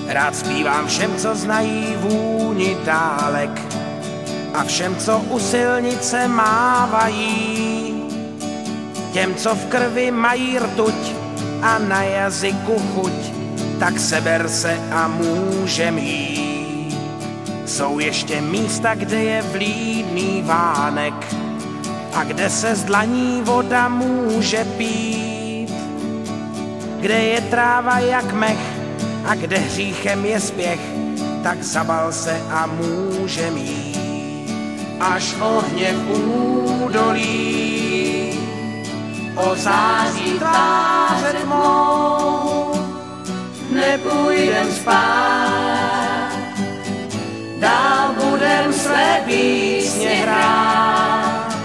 Rád zpívám všem, co znají vůni dálek a všem, co u silnice mávají. Těm, co v krvi mají rtuť a na jazyku chuť, tak seber se a můžem jít. Jsou ještě místa, kde je vlídný vánek a kde se z dlaní voda může pít. Kde je tráva jak mech a kde hříchem je spěch, tak zabal se a můžem jít. Až ohně v údolí ozáří tváře tmou, nepůjdem spát, dál budem své písně hrát.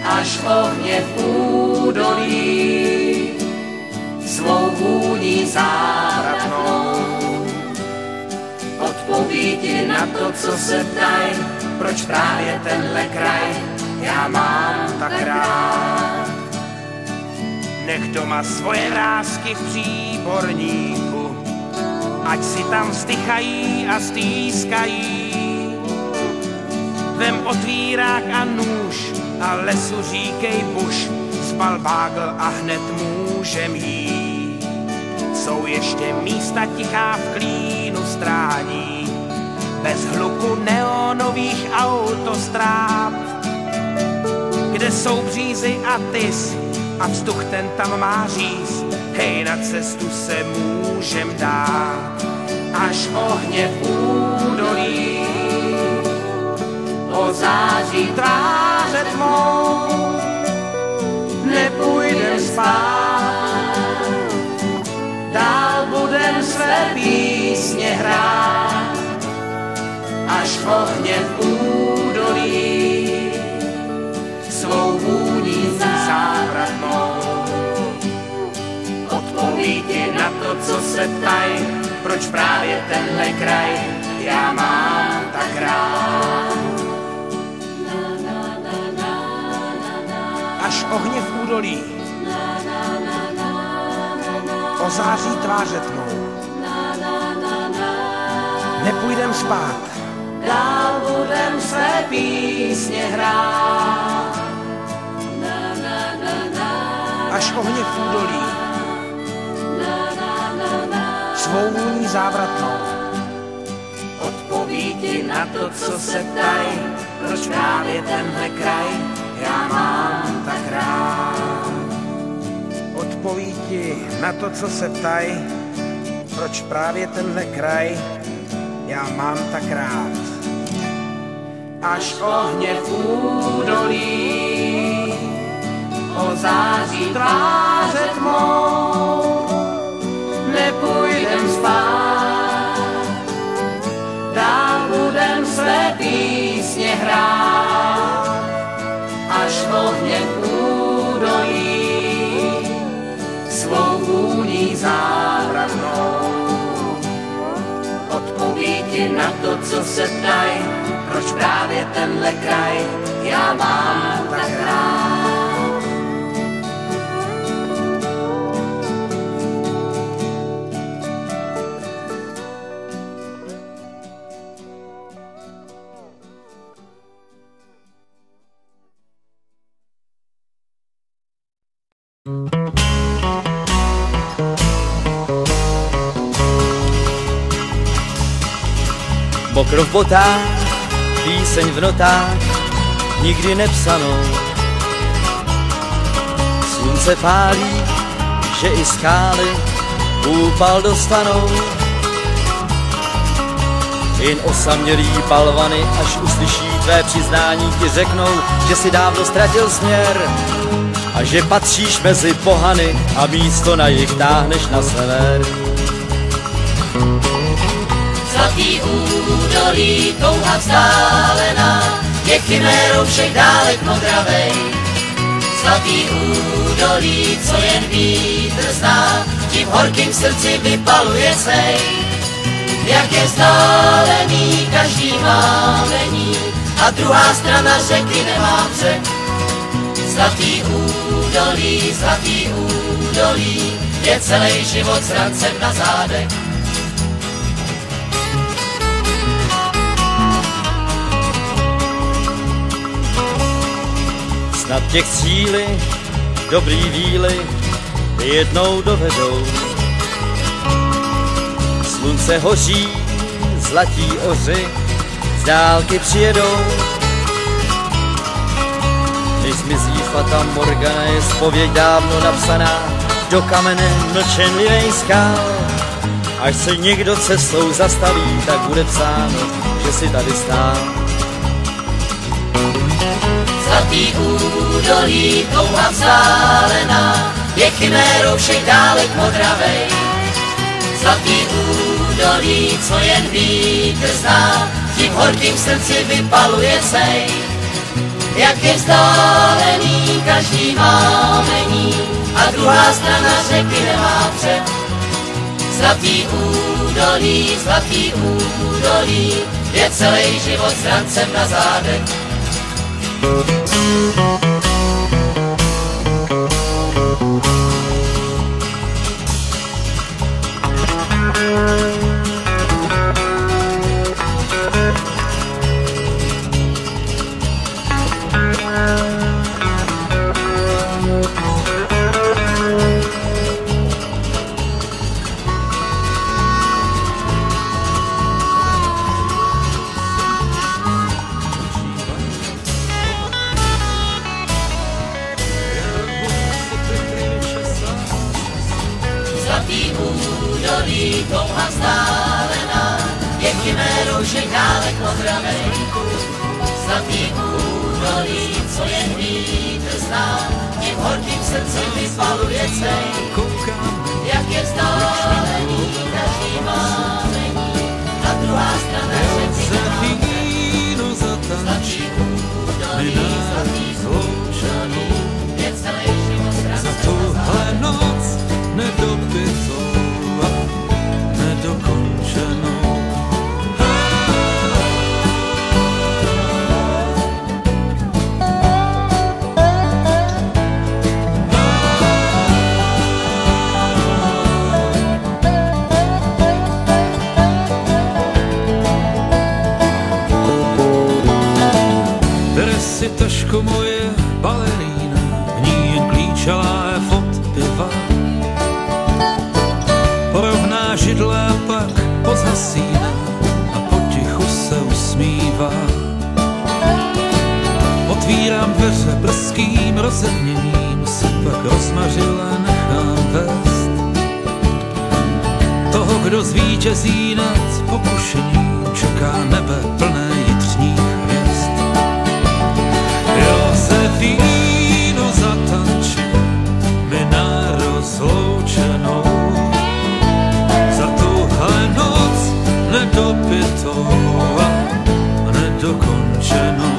Až ohně v údolí svou vůní závratnou odpoví ti na to, co se ptaj, proč právě tenhle kraj já mám tak rád. Nech doma svoje vrásky v příborníku, ať si tam vzdychají a stýskají. Vem otvírák a nůž a lesu říkej buš, spal bágl a hned můžem jít. Jsou ještě místa tichá v klínu strání, bez hluku neonových autostráv, kde jsou břízy a tys a vzduch ten tam má říz. Hej, na cestu se můžem dát. Až ohně v údolí ozáří tváře tmou, nepůjdem spát, dál budem své písně hrát. Až ohně v údolí svou vůní závratnou odpoví ti na to, co se ptaj, proč právě tenhle kraj já mám tak rád. Až ohně v údolí ozáří tváře tmou, nepůjdem spát, dál budem své písně hrát. Až ohně v údolí svou vůní závratnou odpoví ti na to, co se ptaj, proč právě tenhle kraj já mám tak rád. Odpoví ti na to, co se ptaj, proč právě tenhle kraj já mám tak rád. Až ohně v údolí ozáří tváře tmou, nepůjdem spát, dál budem své písně hrát. Až ohně v údolí svou vůní závratnou odpoví ti na to, co se ptaj, proč právě tenhle kraj já mám tak rád. Mokro v botách, píseň v notách, nikdy nepsanou. Slunce pálí, že i skály úpal dostanou. Jen osamělý balvany, až uslyší tvé přiznání, ti řeknou, že si dávno ztratil směr a že patříš mezi pohany a místo na jih táhneš na sever. Zlatý údolí, touha vzdálená, je chimérou všech dálek modravej. Zlatý údolí, co jen vítr zná, ti v horkým srdci vypaluje sej. Jak je vzdálený každý mámení a druhá strana řeky nemá břeh. Zlatý údolí, je celý život s rancem na zádech. Snad těch cíly, dobrý víly jednou dovedou. Slunce hoří, zlatí oři z dálky přijedou. Než zmizí fata Morgana, je zpověď dávno napsaná do kamene mlčenlivej skál. Až se někdo cestou zastaví, tak bude psáno, že si tady stál. Zlatý údolí, touha vzdálená, je chimérou všech dálek modravej. Zlatý údolí, co jen vítr zná, tím horkým srdci vypaluje cej. Jak je vzdálený každý mámení a druhá strana řeky nemá před. Zlatý údolí, je celý život s rancem na zádech. Zlatý údolí, touha vzdálená, je chimérou všech dálek modravej. Zlatý údolí, co jen vítr zná, tím horkým srdci vypaluje cej. Jak je vzdálený každý mámení a druhá strana řeky nemá před. Zlatý údolí, je celý život s rancem na zádech. Nedopitou a nedokončenou. Dres je taško moje balerína, v ní jen klíčalá fot piva. Porovná židle a pak pozhasíná a potichu se usmívá. Otvírám dveře brzkým rozedněním, se pak rozmařile nechám vést. Toho, kdo zvítězí nad pokušením, čeká nebe plné jitřních hvězd. Josefíno, zatanči mi na rozloučenou. Nedopitou a nedokončenou.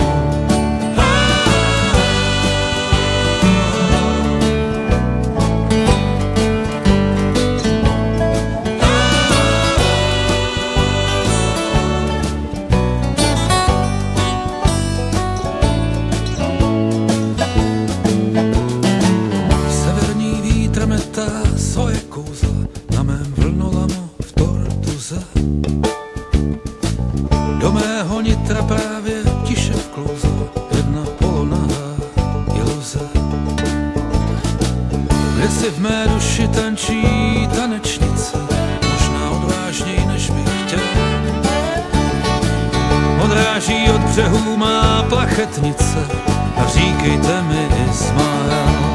Severní vítr metá svoje kouzla na mém vlnolamu v Tortuze. Do mého nitra právě tiše vklouzla jedna polonahá iluze. Kdysi v mé duši tančí tanečnice, možná odvážněji než bych chtěl. Odráží od břehů má plachetnice a říkejte mi Ismael.